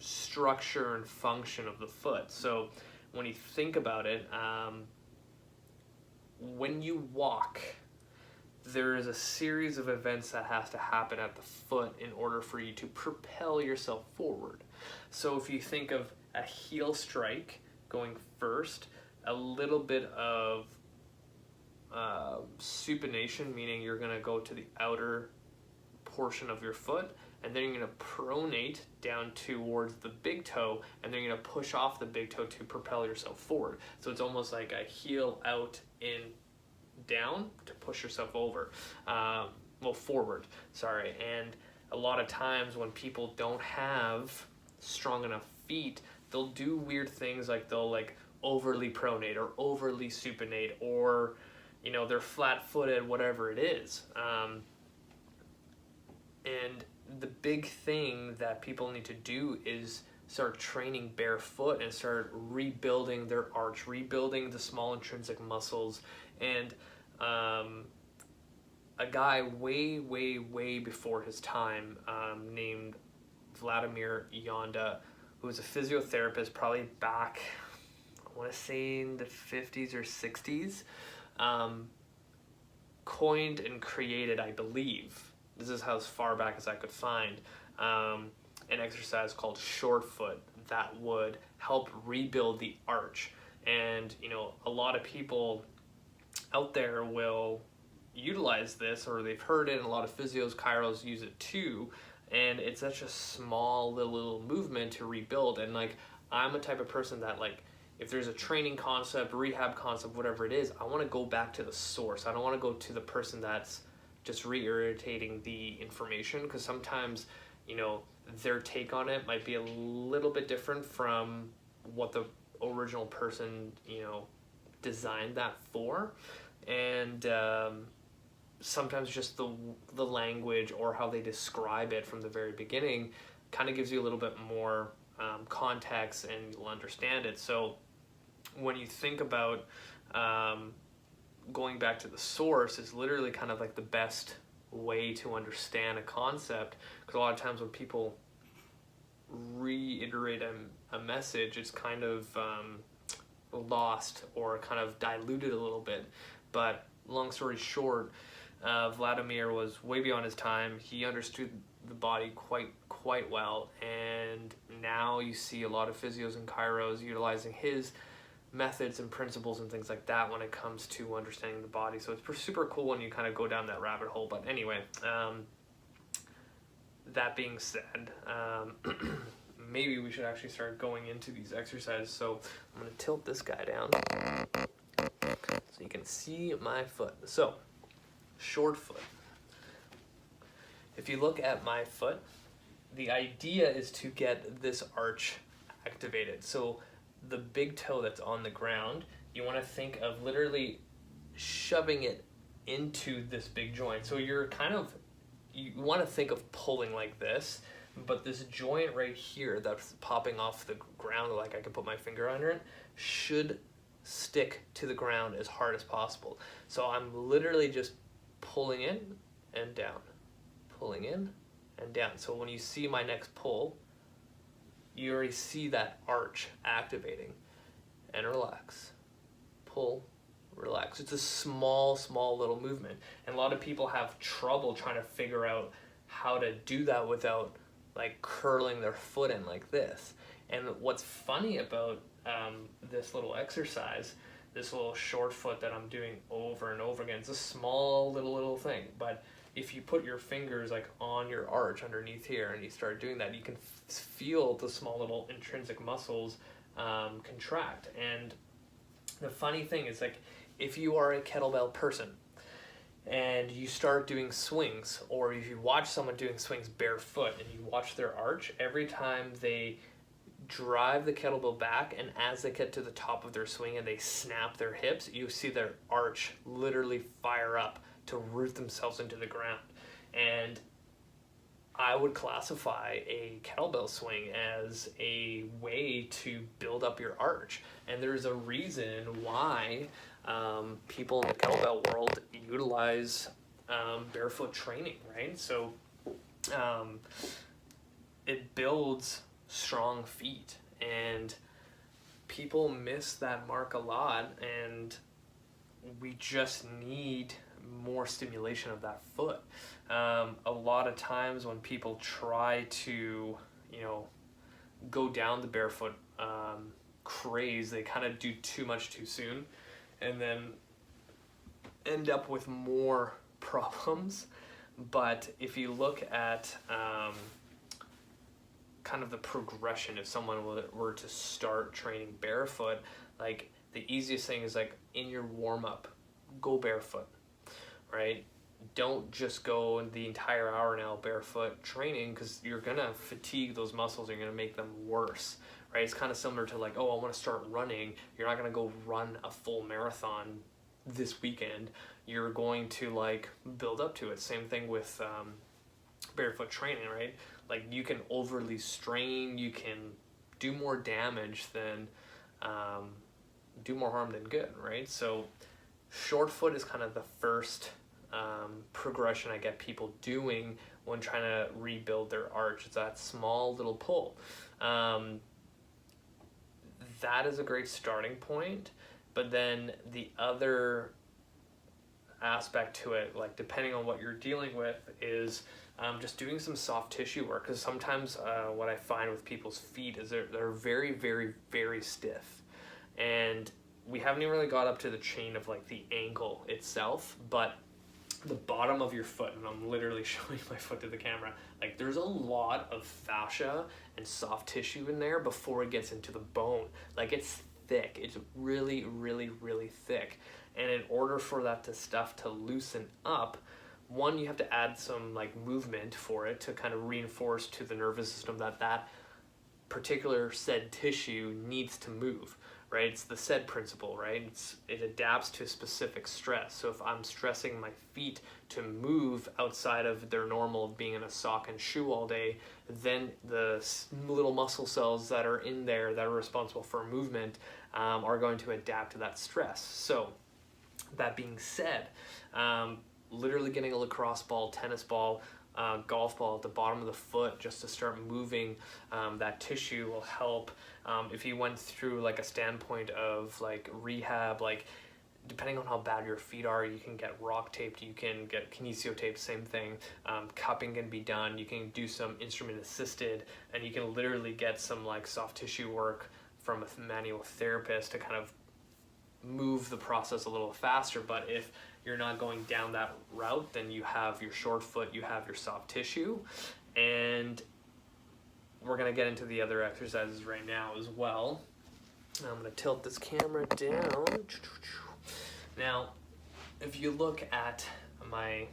structure and function of the foot. So when you think about it, when you walk, there is a series of events that has to happen at the foot in order for you to propel yourself forward. So if you think of a heel strike going first, a little bit of supination, meaning you're going to go to the outer portion of your foot, and then you're going to pronate down towards the big toe, and then you're going to push off the big toe to propel yourself forward. So it's almost like a heel out, in, down to push yourself over. Forward, sorry. And a lot of times when people don't have strong enough feet, they'll do weird things, like they'll like overly pronate or overly supinate, or they're flat-footed, whatever it is. And the big thing that people need to do is start training barefoot and start rebuilding their arch, rebuilding the small intrinsic muscles. And a guy way before his time, named Vladimir Yonda, who was a physiotherapist probably back, I want to say in the 50s or 60s, coined and created, I believe, this is how as far back as I could find, an exercise called short foot that would help rebuild the arch. And a lot of people out there will utilize this, or they've heard it, and a lot of physios, chiros use it too, and it's such a small little movement to rebuild. And like, I'm a type of person that, like, if there's a training concept, rehab concept, whatever it is, I want to go back to the source. I don't want to go to the person that's just regurgitating the information, because sometimes their take on it might be a little bit different from what the original person designed that for. And sometimes just the language or how they describe it from the very beginning kind of gives you a little bit more context, and you'll understand it. So when you think about going back to the source is literally kind of like the best way to understand a concept, because a lot of times when people reiterate a message, it's kind of lost or kind of diluted a little bit. But long story short, Vladimir was way beyond his time. He understood the body quite well, and now you see a lot of physios and chiros utilizing his methods and principles and things like that when it comes to understanding the body. So it's super cool when you kind of go down that rabbit hole. But anyway, that being said, maybe we should actually start going into these exercises. So I'm going to tilt this guy down so you can see my foot. So short foot. If you look at my foot, the idea is to get this arch activated. So the big toe that's on the ground, you want to think of literally shoving it into this big joint. So you want to think of pulling like this, but this joint right here that's popping off the ground, like I can put my finger under it, should stick to the ground as hard as possible. So I'm literally just pulling in and down, pulling in and down. So when you see my next pull, you already see that arch activating. And relax. Pull, relax. It's a small little movement. And a lot of people have trouble trying to figure out how to do that without like curling their foot in like this. And what's funny about this little exercise, this little short foot that I'm doing over and over again, it's a small little thing, but if you put your fingers like on your arch underneath here and you start doing that, you can feel the small little intrinsic muscles contract. And the funny thing is, like, if you are a kettlebell person and you start doing swings, or if you watch someone doing swings barefoot and you watch their arch, every time they drive the kettlebell back and as they get to the top of their swing and they snap their hips, you see their arch literally fire up to root themselves into the ground. And I would classify a kettlebell swing as a way to build up your arch. And there's a reason why people in the kettlebell world utilize barefoot training, right? So it builds strong feet, and people miss that mark a lot, and we just need more stimulation of that foot. A lot of times when people try to, go down the barefoot craze, they kind of do too much too soon and then end up with more problems. But if you look at kind of the progression, if someone were to start training barefoot, like the easiest thing is like in your warm-up, go barefoot, right? Don't just go the entire hour now barefoot training, because you're gonna fatigue those muscles, you're gonna make them worse, right? It's kind of similar to like, oh, I want to start running. You're not gonna go run a full marathon this weekend. You're going to like build up to it. Same thing with barefoot training, right? Like you can overly strain, you can do more damage than, do more harm than good, right? So short foot is kind of the first progression I get people doing when trying to rebuild their arch. It's that small little pull. That is a great starting point, but then the other aspect to it, like depending on what you're dealing with, is just doing some soft tissue work. Because sometimes what I find with people's feet is they're very, very, very stiff, and we haven't even really got up to the chain of like the ankle itself, but the bottom of your foot, and I'm literally showing my foot to the camera, like there's a lot of fascia and soft tissue in there before it gets into the bone. Like it's thick, it's really, really, really thick. And in order for that stuff to loosen up, one, you have to add some like movement for it to kind of reinforce to the nervous system that that particular said tissue needs to move, right? It's the said principle, right? It adapts to a specific stress. So if I'm stressing my feet to move outside of their normal of being in a sock and shoe all day, then the little muscle cells that are in there that are responsible for movement are going to adapt to that stress. So that being said, literally getting a lacrosse ball, tennis ball, golf ball at the bottom of the foot just to start moving that tissue will help. If you went through like a standpoint of like rehab, like depending on how bad your feet are, you can get rock taped, you can get kinesio taped, same thing. Cupping can be done, you can do some instrument assisted, and you can literally get some like soft tissue work from a manual therapist to kind of move the process a little faster. But if you're not going down that route, then you have your short foot, you have your soft tissue, and we're going to get into the other exercises right now as well. Now I'm going to tilt this camera down. Now, if you look at my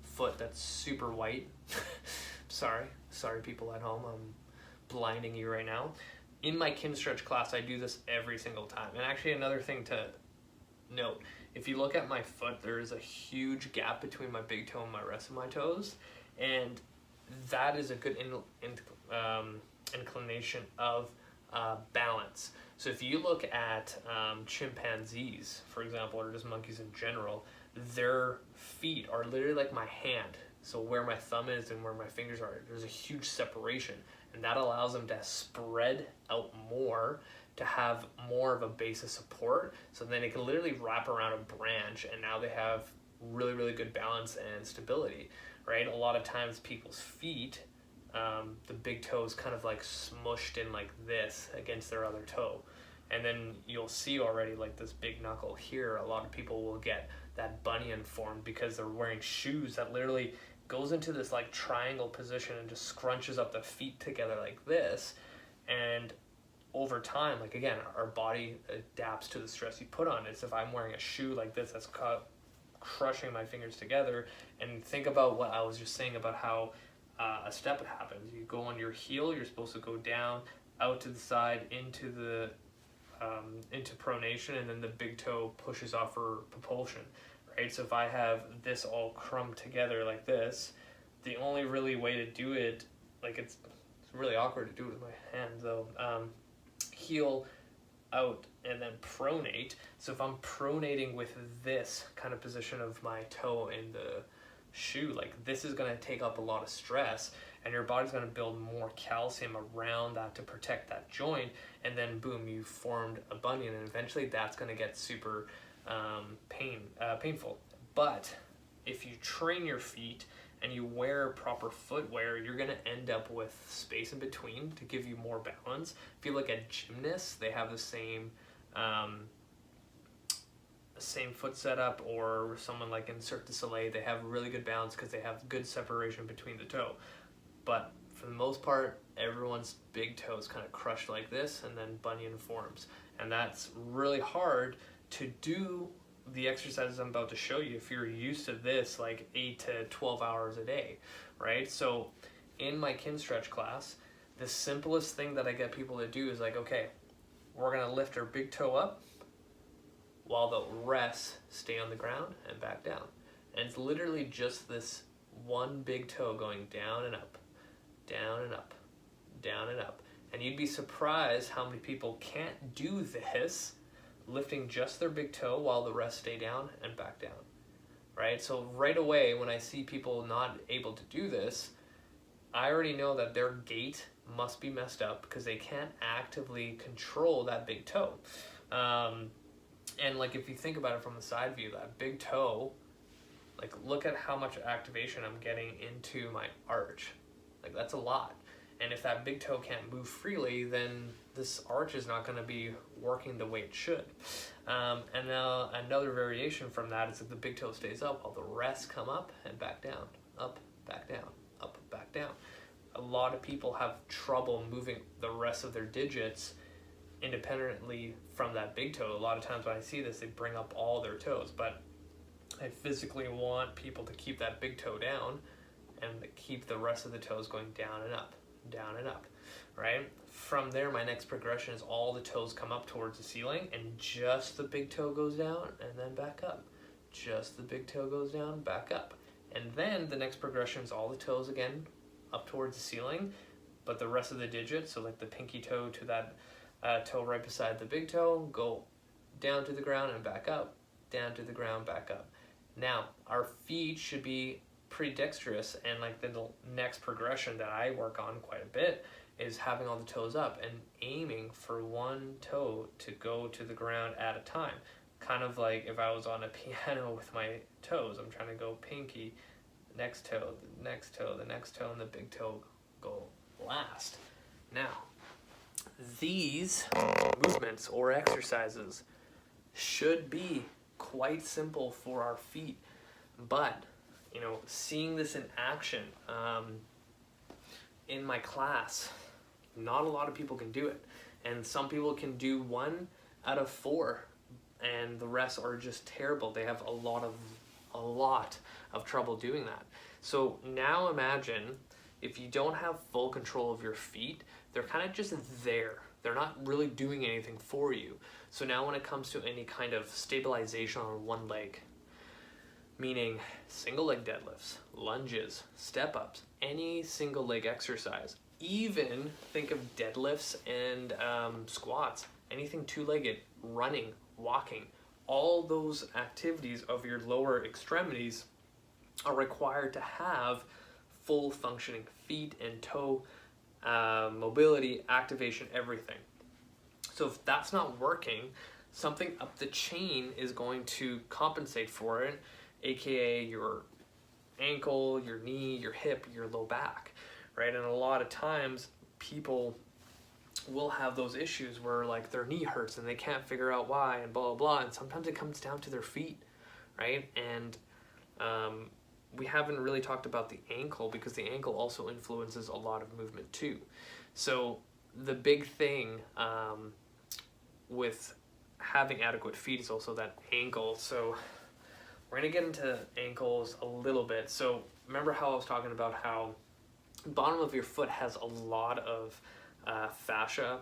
foot that's super white, sorry people at home, I'm blinding you right now. In my kin stretch class, I do this every single time. And actually another thing to note, if you look at my foot, there is a huge gap between my big toe and my rest of my toes. And that is a good inclination of balance. So if you look at chimpanzees, for example, or just monkeys in general, their feet are literally like my hand. So where my thumb is and where my fingers are, there's a huge separation. And that allows them to spread out more, to have more of a base of support. So then it can literally wrap around a branch, and now they have really, really good balance and stability, right? A lot of times people's feet, the big toe is kind of like smushed in like this against their other toe. And then you'll see already like this big knuckle here. A lot of people will get that bunion formed because they're wearing shoes that literally goes into this like triangle position and just scrunches up the feet together like this. And over time, like again, our body adapts to the stress you put on it. So if I'm wearing a shoe like this that's crushing my fingers together, and think about what I was just saying about how a step happens. You go on your heel, you're supposed to go down, out to the side, into the into pronation, and then the big toe pushes off for propulsion. Right? So if I have this all crumbed together like this, the only really way to do it, like it's really awkward to do it with my hands though, heel out and then pronate. So if I'm pronating with this kind of position of my toe in the shoe, like this is going to take up a lot of stress, and your body's going to build more calcium around that to protect that joint, and then boom, you formed a bunion, and eventually that's going to get super painful. But if you train your feet and you wear proper footwear, you're going to end up with space in between to give you more balance. If you look at gymnasts, they have the same foot setup, or someone like in Cirque du Soleil, they have really good balance because they have good separation between the toe. But for the most part, everyone's big toe is kind of crushed like this, and then bunion forms. And that's really hard to do the exercises I'm about to show you if you're used to this like 8 to 12 hours a day, right? So in my kin stretch class, the simplest thing that I get people to do is like, okay, we're gonna lift our big toe up while the rests stay on the ground and back down. And it's literally just this one big toe going down and up, down and up, down and up. And you'd be surprised how many people can't do this, lifting just their big toe while the rest stay down and back down, right? So right away, when I see people not able to do this, I already know that their gait must be messed up because they can't actively control that big toe. And like if you think about it from the side view, that big toe, like look at how much activation I'm getting into my arch. Like that's a lot. And if that big toe can't move freely, then this arch is not going to be working the way it should. And now another variation from that is that the big toe stays up while the rest come up and back down, up, back down, up, back down. A lot of people have trouble moving the rest of their digits independently from that big toe. A lot of times when I see this, they bring up all their toes, but I physically want people to keep that big toe down and keep the rest of the toes going down and up, right? From there, my next progression is all the toes come up towards the ceiling and just the big toe goes down and then back up. Just the big toe goes down, back up. And then the next progression is all the toes again up towards the ceiling, but the rest of the digits, so like the pinky toe to that toe right beside the big toe, go down to the ground and back up, down to the ground, back up. Now, our feet should be pretty dexterous, and like the next progression that I work on quite a bit is having all the toes up and aiming for one toe to go to the ground at a time. Kind of like if I was on a piano with my toes, I'm trying to go pinky, next toe, the next toe, the next toe, and the big toe go last. Now, these movements or exercises should be quite simple for our feet, but you know, seeing this in action in my class, not a lot of people can do it, and some people can do 1 out of 4, and the rest are just terrible. They have a lot of trouble doing that. So now imagine if you don't have full control of your feet, they're kind of just there. They're not really doing anything for you. So now when it comes to any kind of stabilization on one leg, meaning single leg deadlifts, lunges, step ups, any single leg exercise, even think of deadlifts and squats, anything two-legged, running, walking, all those activities of your lower extremities are required to have full functioning feet and toe mobility, activation, everything. So if that's not working, something up the chain is going to compensate for it, aka your ankle, your knee, your hip, your low back, right? And a lot of times people will have those issues where like their knee hurts and they can't figure out why and blah, blah, blah. And sometimes it comes down to their feet, right? And we haven't really talked about the ankle because the ankle also influences a lot of movement too. So the big thing with having adequate feet is also that ankle. So we're going to get into ankles a little bit. So remember how I was talking about how the bottom of your foot has a lot of fascia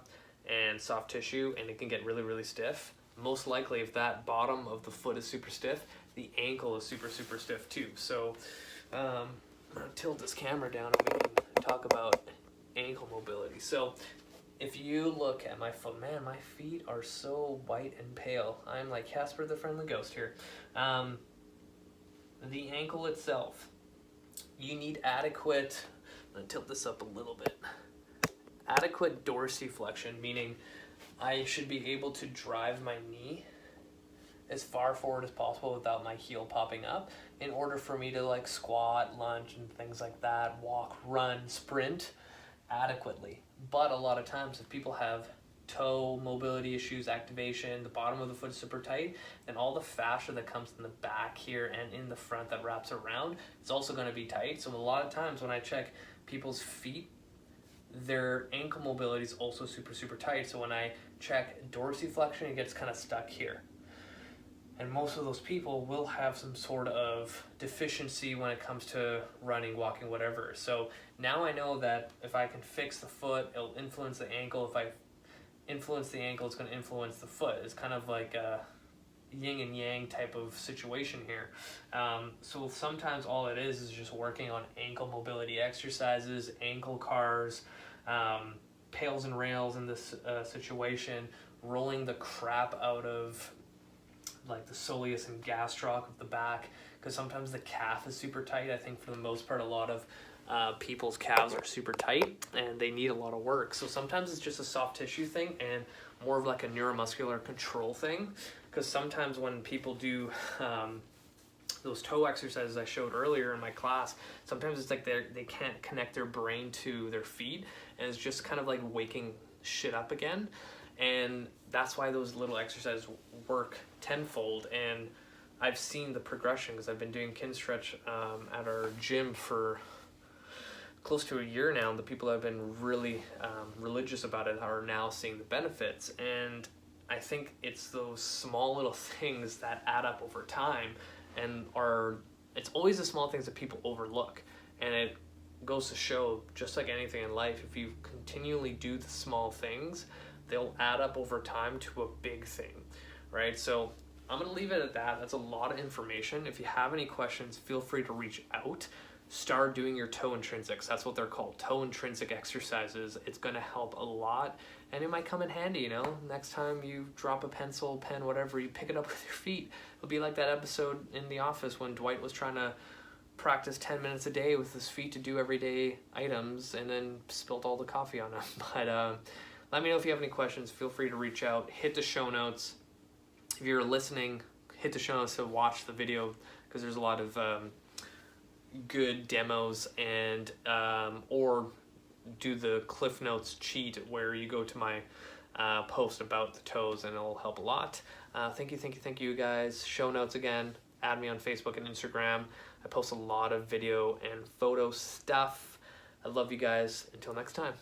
and soft tissue, and it can get really, really stiff. Most likely, if that bottom of the foot is super stiff, the ankle is super, super stiff too. So I'm going to tilt this camera down and we can talk about ankle mobility. So if you look at my foot, man, my feet are so white and pale. I'm like Casper the Friendly Ghost here. The ankle itself, you need adequate, I'm going to tilt this up a little bit, adequate dorsiflexion, meaning I should be able to drive my knee as far forward as possible without my heel popping up in order for me to like squat, lunge, and things like that, walk, run, sprint adequately. But a lot of times if people have toe mobility issues, activation, the bottom of the foot is super tight, then all the fascia that comes in the back here and in the front that wraps around, it's also going to be tight. So a lot of times when I check people's feet, their ankle mobility is also super, super tight. So when I check dorsiflexion, it gets kind of stuck here. And most of those people will have some sort of deficiency when it comes to running, walking, whatever. So now I know that if I can fix the foot, it'll influence the ankle. If I influence the ankle, it's going to influence the foot. It's kind of like yin and yang type of situation here. So sometimes all it is just working on ankle mobility exercises, ankle cars, pails and rails in this situation, rolling the crap out of like the soleus and gastroc of the back, because sometimes the calf is super tight. I think for the most part, a lot of people's calves are super tight and they need a lot of work. So sometimes it's just a soft tissue thing and more of like a neuromuscular control thing, because sometimes when people do those toe exercises I showed earlier in my class, sometimes it's like they can't connect their brain to their feet, and it's just kind of like waking shit up again. And that's why those little exercises work tenfold. And I've seen the progression because I've been doing Kinstretch at our gym for close to a year now. The people that have been really religious about it are now seeing the benefits. And I think it's those small little things that add up over time, and it's always the small things that people overlook. And it goes to show, just like anything in life, if you continually do the small things, they'll add up over time to a big thing, right? So I'm going to leave it at that. That's a lot of information. If you have any questions, feel free to reach out. Start doing your toe intrinsics. That's what they're called, toe intrinsic exercises. It's going to help a lot, and it might come in handy, you know? Next time you drop a pencil, pen, whatever, you pick it up with your feet. It'll be like that episode in The Office when Dwight was trying to practice 10 minutes a day with his feet to do everyday items and then spilled all the coffee on him. But let me know if you have any questions. Feel free to reach out. Hit the show notes. If you're listening, hit the show notes to watch the video, because there's a lot of good demos, and or do the Cliff Notes cheat where you go to my post about the toes, and it'll help a lot. Thank you guys. Show notes again. Add me on Facebook and Instagram. I post a lot of video and photo stuff. I love you guys. Until next time.